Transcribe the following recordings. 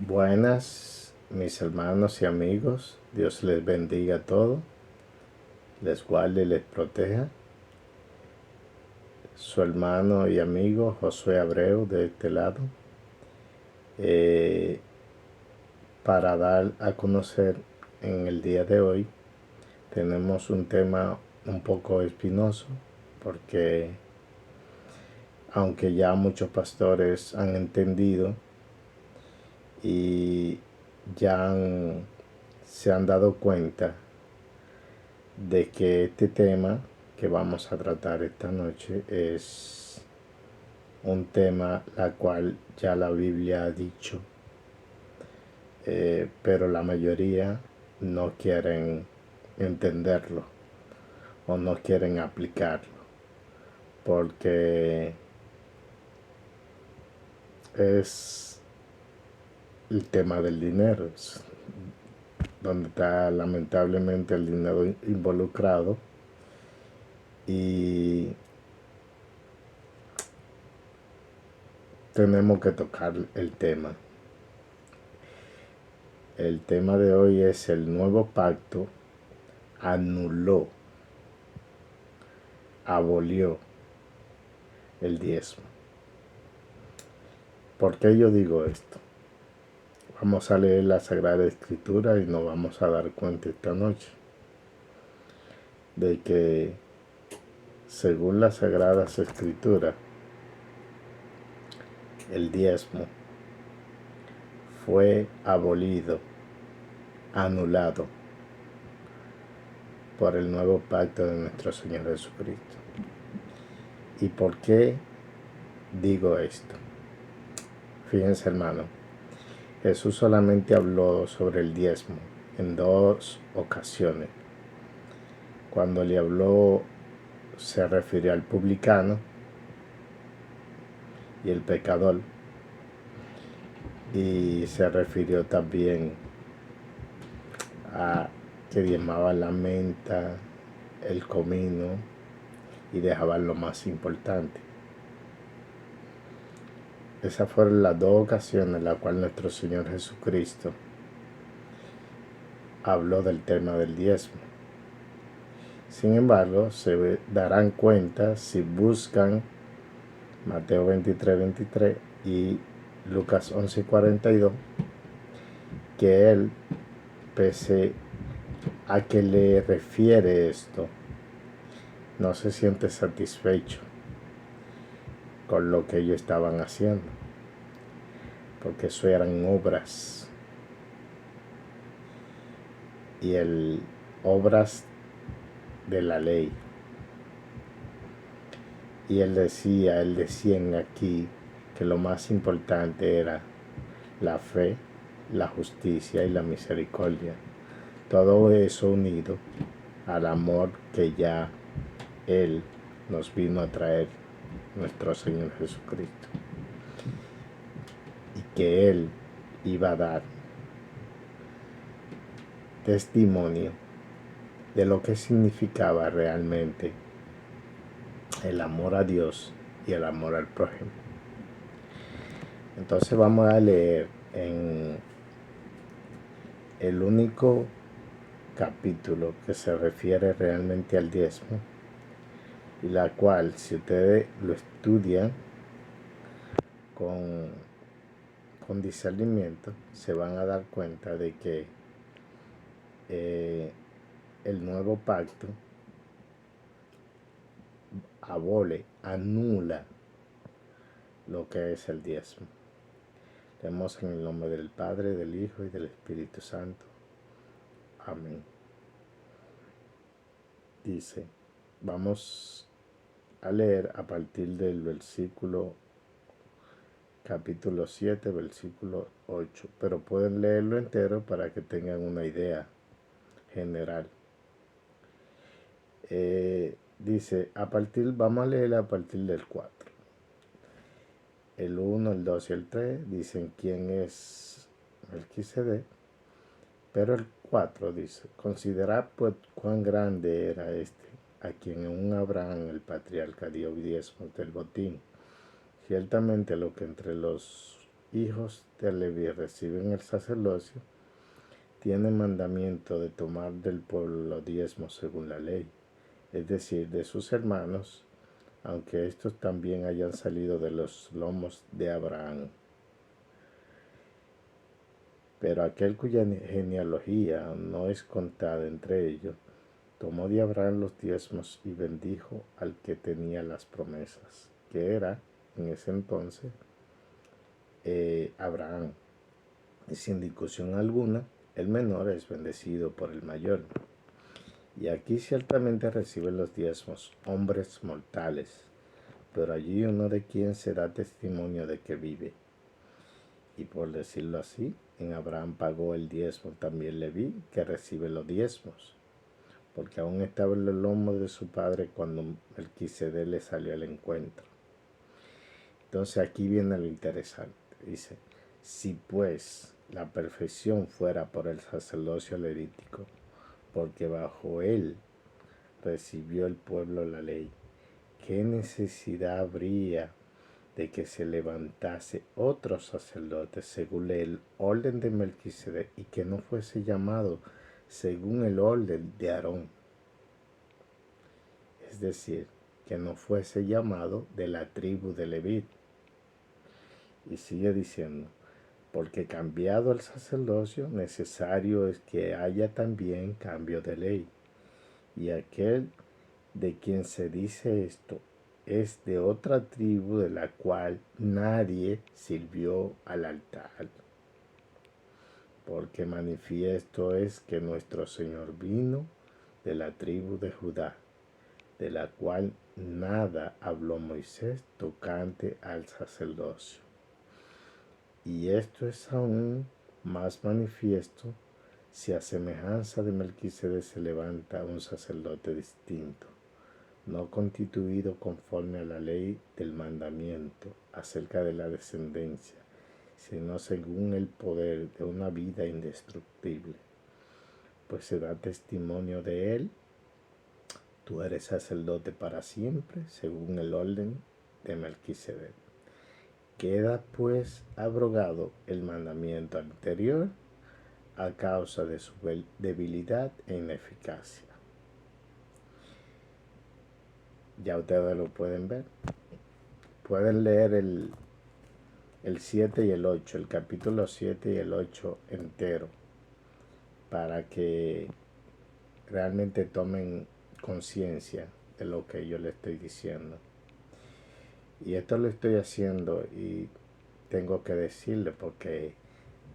Buenas, mis hermanos y amigos. Dios les bendiga a todos, les guarde y les proteja. Su hermano y amigo Josué Abreu de este lado, eh, para dar a conocer en el día de hoy tenemos un tema un poco espinoso porque aunque ya muchos pastores han entendido y se han dado cuenta de que este tema que vamos a tratar esta noche es un tema la cual ya la Biblia ha dicho, pero la mayoría no quieren entenderlo o no quieren aplicarlo porque es el tema del dinero, donde está lamentablemente el dinero involucrado y tenemos que tocar el tema. El tema de hoy es el nuevo pacto anuló, abolió el diezmo. ¿Por qué yo digo esto? Vamos a leer la Sagrada Escritura y nos vamos a dar cuenta esta noche de que según las Sagradas Escrituras el diezmo fue abolido, anulado por el nuevo pacto de nuestro Señor Jesucristo. ¿Y por qué digo esto? Fíjense, hermano, Jesús solamente habló sobre el diezmo en dos ocasiones. Cuando le habló se refirió al publicano y el pecador, y se refirió también a que diezmaban la menta, el comino y dejaban lo más importante. Esas fueron las dos ocasiones en las cuales nuestro Señor Jesucristo habló del tema del diezmo. Sin embargo, se darán cuenta si buscan Mateo 23:23 y Lucas 11:42, que él, pese a que le refiere esto, no se siente satisfecho con lo que ellos estaban haciendo, porque eso eran obras y obras de la ley. Y él decía aquí que lo más importante era la fe, la justicia y la misericordia. Todo eso unido al amor que ya Él nos vino a traer, nuestro Señor Jesucristo. Y que Él iba a dar testimonio de lo que significaba realmente el amor a Dios y el amor al prójimo. Entonces vamos a leer en el único capítulo que se refiere realmente al diezmo, y la cual, si ustedes lo estudian con discernimiento, se van a dar cuenta de que el nuevo pacto abole, anula lo que es el diezmo. Leemos en el nombre del Padre, del Hijo y del Espíritu Santo. Amén. Dice, vamos a leer a partir del versículo capítulo 7, versículo 8, pero pueden leerlo entero para que tengan una idea general. Dice, vamos a leer a partir del 4. El 1, el 2 y el 3 dicen quién es Melquisedec, pero el 4 dice, considerad pues cuán grande era este, a quien un Abraham el patriarca dio diezmos del botín. Ciertamente lo que entre los hijos de Leví reciben el sacerdocio, tienen mandamiento de tomar del pueblo los diezmos según la ley, es decir, de sus hermanos, aunque estos también hayan salido de los lomos de Abraham. Pero aquel cuya genealogía no es contada entre ellos, tomó de Abraham los diezmos y bendijo al que tenía las promesas, que era, en ese entonces, Abraham. Y sin discusión alguna, el menor es bendecido por el mayor. Y aquí ciertamente reciben los diezmos hombres mortales, pero allí uno de quien se da testimonio de que vive. Y por decirlo así, en Abraham pagó el diezmo también Leví, que recibe los diezmos, porque aún estaba en el lomo de su padre cuando Melquisedec le salió al encuentro. Entonces aquí viene lo interesante. Dice, si pues la perfección fuera por el sacerdocio levítico, porque bajo él recibió el pueblo la ley, ¿qué necesidad habría de que se levantase otro sacerdote según el orden de Melquisedec y que no fuese llamado según el orden de Aarón? Es decir, que no fuese llamado de la tribu de Leví. Y sigue diciendo, porque cambiado el sacerdocio, necesario es que haya también cambio de ley. Y aquel de quien se dice esto es de otra tribu de la cual nadie sirvió al altar. Porque manifiesto es que nuestro Señor vino de la tribu de Judá, de la cual nada habló Moisés tocante al sacerdocio. Y esto es aún más manifiesto si a semejanza de Melquisedec se levanta un sacerdote distinto, no constituido conforme a la ley del mandamiento acerca de la descendencia, sino según el poder de una vida indestructible. Pues se da testimonio de él, tú eres sacerdote para siempre, según el orden de Melquisedec. Queda pues abrogado el mandamiento anterior a causa de su debilidad e ineficacia. Ya ustedes lo pueden ver. Pueden leer el 7 y el 8, el capítulo 7 y el 8 entero, para que realmente tomen conciencia de lo que yo les estoy diciendo. Y esto lo estoy haciendo y tengo que decirle porque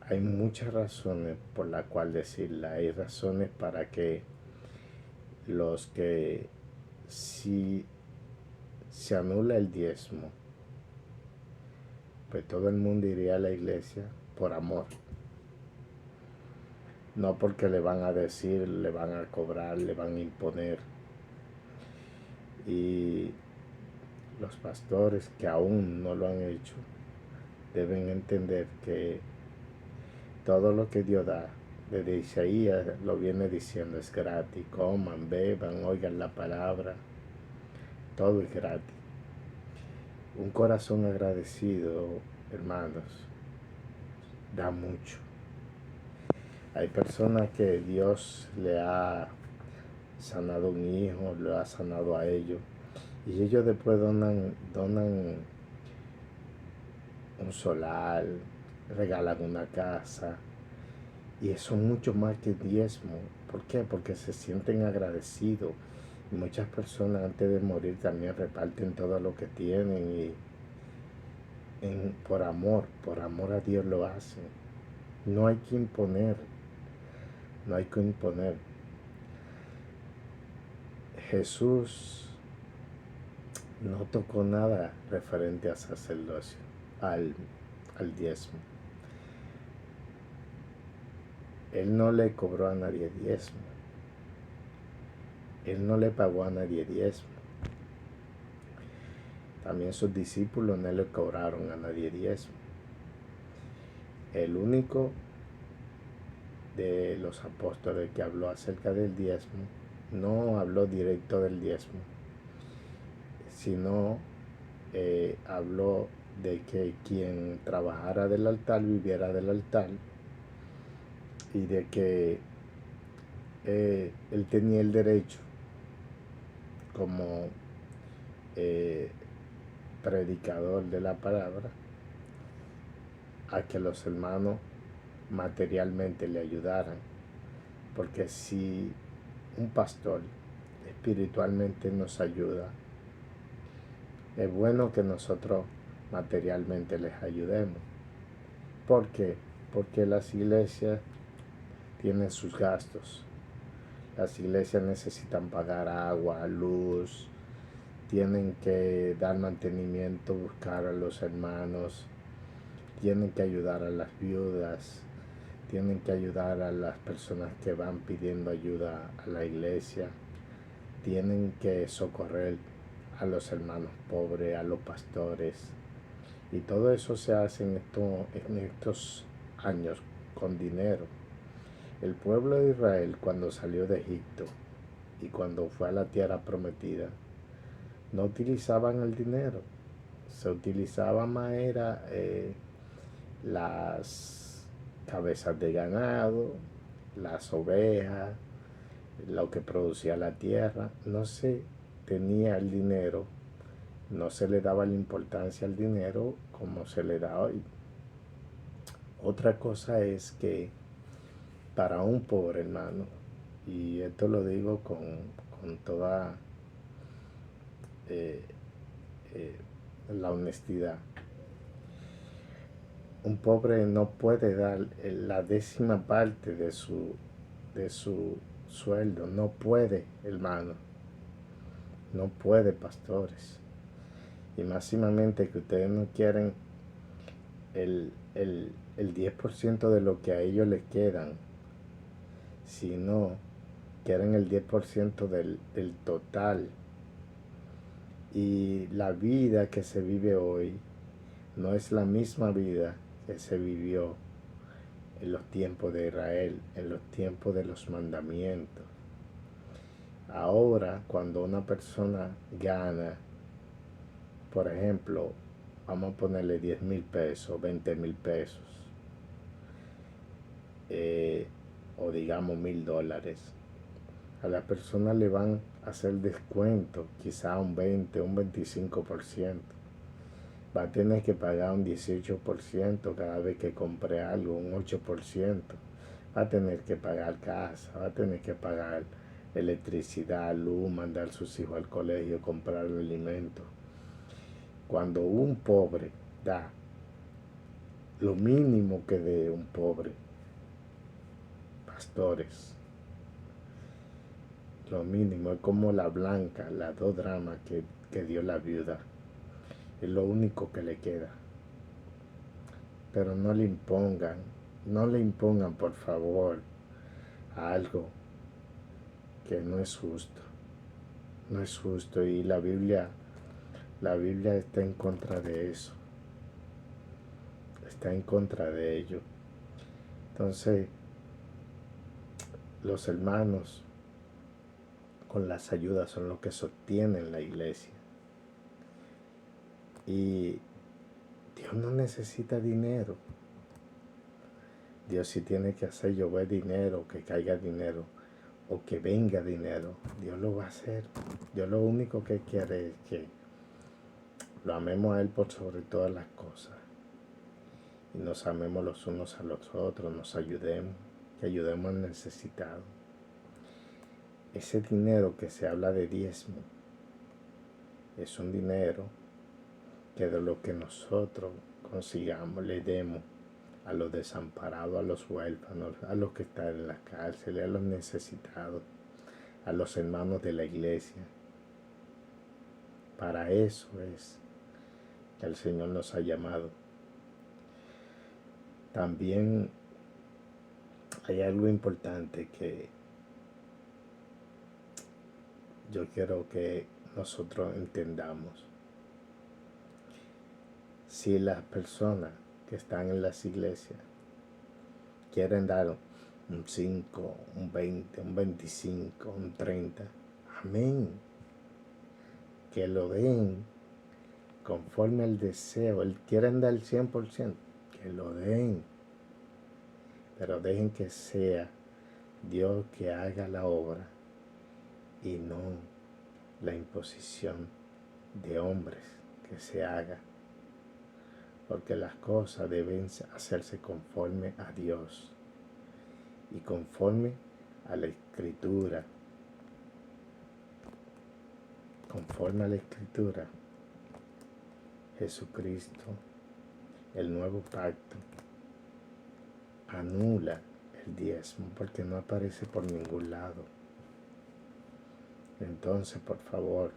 hay muchas razones por las cuales decirla. Hay razones para que los que si se anula el diezmo, pues todo el mundo iría a la iglesia por amor. No porque le van a decir, le van a cobrar, le van a imponer. Y los pastores que aún no lo han hecho deben entender que todo lo que Dios da, desde Isaías lo viene diciendo, es gratis. Coman, beban, oigan la palabra. Todo es gratis. Un corazón agradecido, hermanos, da mucho. Hay personas que Dios le ha sanado un hijo, lo ha sanado a ellos, y ellos después donan un solar, regalan una casa, y eso es mucho más que diezmo. ¿Por qué? Porque se sienten agradecidos. Y muchas personas antes de morir también reparten todo lo que tienen y por amor a Dios lo hacen. No hay que imponer, no hay que imponer. Jesús no tocó nada referente a sacerdocio, al diezmo. Él no le cobró a nadie diezmo. Él no le pagó a nadie diezmo. También sus discípulos no le cobraron a nadie diezmo. El único de los apóstoles que habló acerca del diezmo no habló directo del diezmo, sino habló de que quien trabajara del altar viviera del altar y de que él tenía el derecho como eh, predicador de la palabra a que los hermanos materialmente le ayudaran. Porque si un pastor espiritualmente nos ayuda, es bueno que nosotros materialmente les ayudemos. ¿Por qué? Porque las iglesias tienen sus gastos. Las iglesias necesitan pagar agua, luz, tienen que dar mantenimiento, buscar a los hermanos, tienen que ayudar a las viudas, tienen que ayudar a las personas que van pidiendo ayuda a la iglesia, tienen que socorrer a los hermanos pobres, a los pastores. Y todo eso se hace en estos años con dinero. El pueblo de Israel, cuando salió de Egipto y cuando fue a la tierra prometida, no utilizaban el dinero. Se utilizaba más era las cabezas de ganado, las ovejas, lo que producía la tierra. No se tenía el dinero, no se le daba la importancia al dinero como se le da hoy. Otra cosa es que para un pobre hermano, y esto lo digo con toda eh, eh, la honestidad, un pobre no puede dar la décima parte de su sueldo. No puede, hermano. No puede, pastores. Y máximamente que ustedes no quieren el 10% de lo que a ellos les quedan, sino quieren el 10% del total. Y la vida que se vive hoy no es la misma vida que se vivió en los tiempos de Israel, en los tiempos de los mandamientos. Ahora, cuando una persona gana, por ejemplo, vamos a ponerle 10,000 pesos, 20,000 pesos, o digamos $1,000, a la persona le van a hacer descuento, quizá un 20, un 25%. Va a tener que pagar un 18% cada vez que compre algo, un 8%. Va a tener que pagar casa, va a tener que pagar electricidad, luz, mandar a sus hijos al colegio, comprar alimentos. Cuando un pobre da lo mínimo que dé un pobre, pastores, lo mínimo, es como la blanca, las 2 dramas que dio la viuda, es lo único que le queda. Pero no le impongan, no le impongan, por favor, algo que no es justo. No es justo, y la Biblia está en contra de eso. Está en contra de ello. Entonces, los hermanos con las ayudas son los que sostienen la iglesia. Y Dios no necesita dinero. Dios, si tiene que hacer llover dinero, que caiga dinero o que venga dinero, Dios lo va a hacer. Dios lo único que quiere es que lo amemos a Él por sobre todas las cosas. Y nos amemos los unos a los otros, nos ayudemos, que ayudemos al necesitado. Ese dinero que se habla de diezmo es un dinero que de lo que nosotros consigamos le demos a los desamparados, a los huérfanos, a los que están en la cárcel, a los necesitados, a los hermanos de la iglesia. Para eso es que el Señor nos ha llamado. También hay algo importante que yo quiero que nosotros entendamos. Si las personas que están en las iglesias quieren dar un 5, un 20, un 25, un 30, amén, que lo den, conforme al deseo. Él quieren dar el 100%, que lo den, pero dejen que sea Dios que haga la obra y no la imposición de hombres que se haga, porque las cosas deben hacerse conforme a Dios y conforme a la Escritura. Conforme a la Escritura, Jesucristo, el nuevo pacto, anula el diezmo porque no aparece por ningún lado. Entonces, por favor,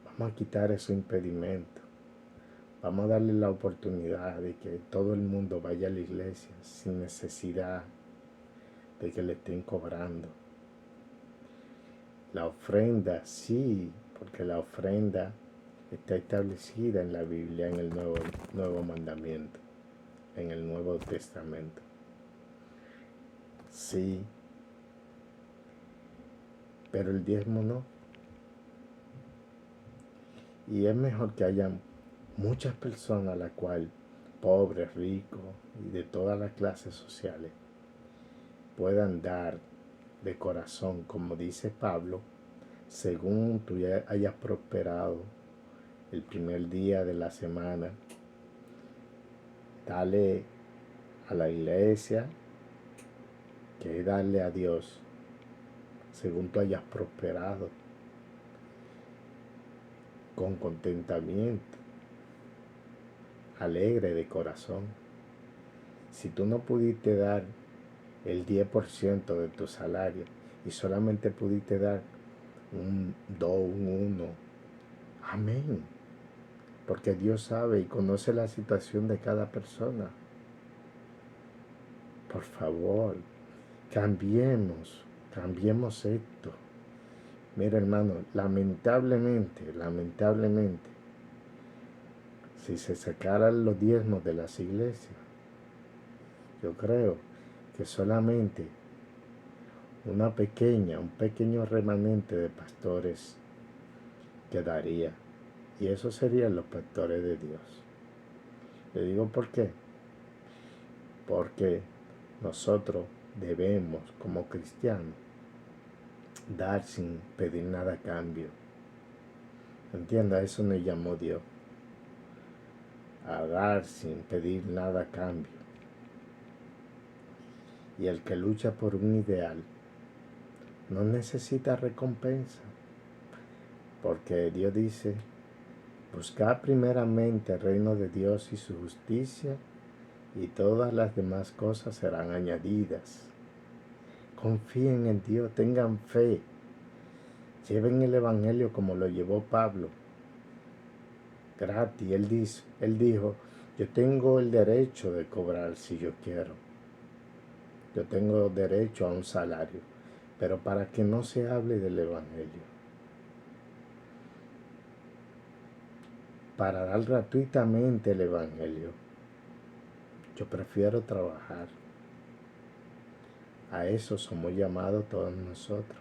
vamos a quitar ese impedimento. Vamos a darle la oportunidad de que todo el mundo vaya a la iglesia sin necesidad de que le estén cobrando. La ofrenda, sí, porque la ofrenda está establecida en la Biblia, en el nuevo mandamiento, en el Nuevo Testamento. Sí, pero el diezmo no. Y es mejor que haya muchas personas, a la cual, pobres, ricos y de todas las clases sociales, puedan dar de corazón, como dice Pablo, según tú hayas prosperado el primer día de la semana. Dale a la iglesia, que es darle a Dios, según tú hayas prosperado, con contentamiento, alegre de corazón. Si tú no pudiste dar el 10% de tu salario y solamente pudiste dar un 2, un 1, amén. Porque Dios sabe y conoce la situación de cada persona. Por favor, cambiemos esto. Mira, hermano, lamentablemente, si se sacaran los diezmos de las iglesias, yo creo que solamente un pequeño remanente de pastores quedaría. Y esos serían los pastores de Dios. Le digo por qué. Porque nosotros debemos, como cristianos, dar sin pedir nada a cambio. Entienda, eso nos llamó Dios. A dar sin pedir nada a cambio. Y el que lucha por un ideal no necesita recompensa. Porque Dios dice, buscad primeramente el reino de Dios y su justicia, y todas las demás cosas serán añadidas. Confíen en Dios, tengan fe. Lleven el evangelio como lo llevó Pablo, gratis. Él dijo, yo tengo el derecho de cobrar si yo quiero. Yo tengo derecho a un salario, pero para que no se hable del evangelio, para dar gratuitamente el evangelio, yo prefiero trabajar. A eso somos llamados todos nosotros,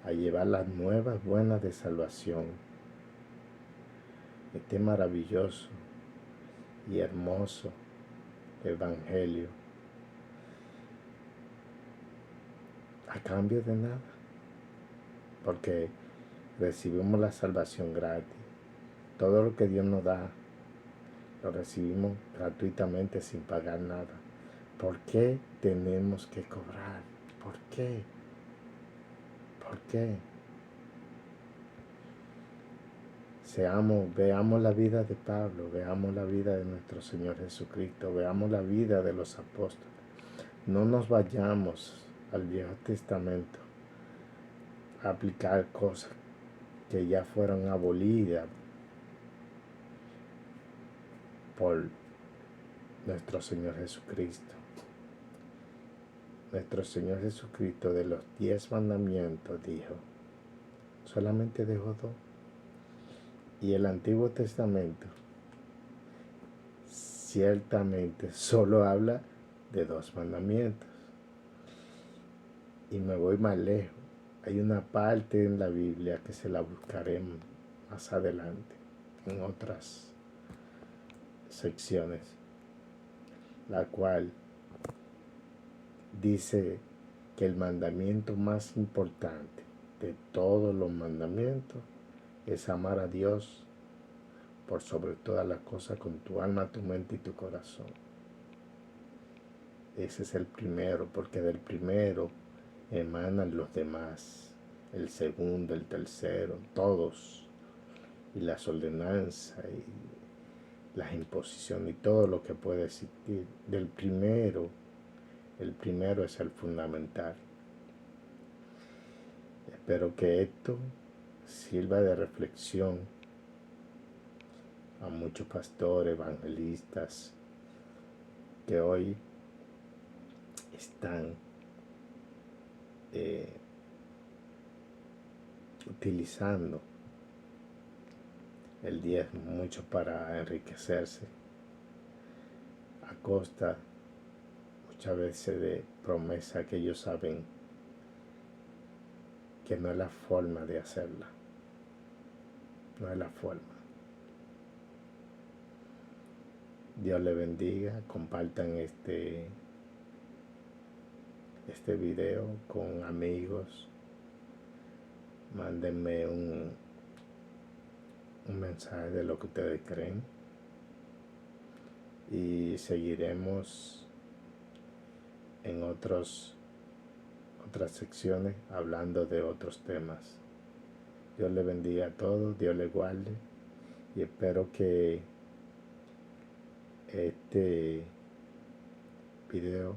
a llevar las nuevas buenas de salvación, este maravilloso y hermoso evangelio, a cambio de nada, porque recibimos la salvación gratis. Todo lo que Dios nos da, lo recibimos gratuitamente sin pagar nada. ¿Por qué tenemos que cobrar? ¿Por qué? ¿Por qué? Veamos la vida de Pablo, veamos la vida de nuestro Señor Jesucristo, veamos la vida de los apóstoles. No nos vayamos al Viejo Testamento a aplicar cosas que ya fueron abolidas por nuestro Señor Jesucristo. Nuestro Señor Jesucristo, de los 10 mandamientos, dijo, solamente dejó 2. Y el Antiguo Testamento ciertamente solo habla de 2 mandamientos. Y me voy más lejos. Hay una parte en la Biblia que se la buscaremos más adelante, en otras secciones, la cual dice que el mandamiento más importante de todos los mandamientos es amar a Dios por sobre todas las cosas con tu alma, tu mente y tu corazón. Ese es el primero, porque del primero emanan los demás, el segundo, el tercero, todos, y las ordenanzas y las imposiciones y todo lo que puede existir. Del primero, el primero es el fundamental. Espero que esto sirva de reflexión a muchos pastores, evangelistas, que hoy están utilizando el diezmo mucho para enriquecerse a costa muchas veces de promesa que ellos saben que no es la forma de hacerla, no es la forma. Dios le bendiga, compartan este video con amigos, mándenme un mensaje de lo que ustedes creen y seguiremos en otras secciones hablando de otros temas. Dios le bendiga a todos, Dios le guarde y espero que este video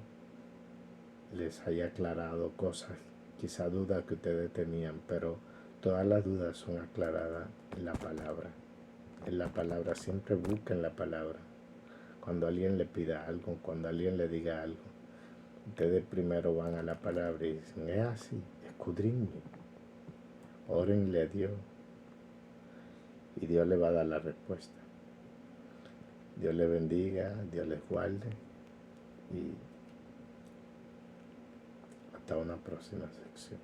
les haya aclarado cosas, quizá dudas que ustedes tenían, pero todas las dudas son aclaradas en la palabra. En la palabra, siempre busquen la palabra. Cuando alguien le pida algo, cuando alguien le diga algo, ustedes primero van a la palabra y dicen, es así, escudriñen, órenle a Dios y Dios le va a dar la respuesta. Dios les bendiga, Dios les guarde y hasta una próxima sección.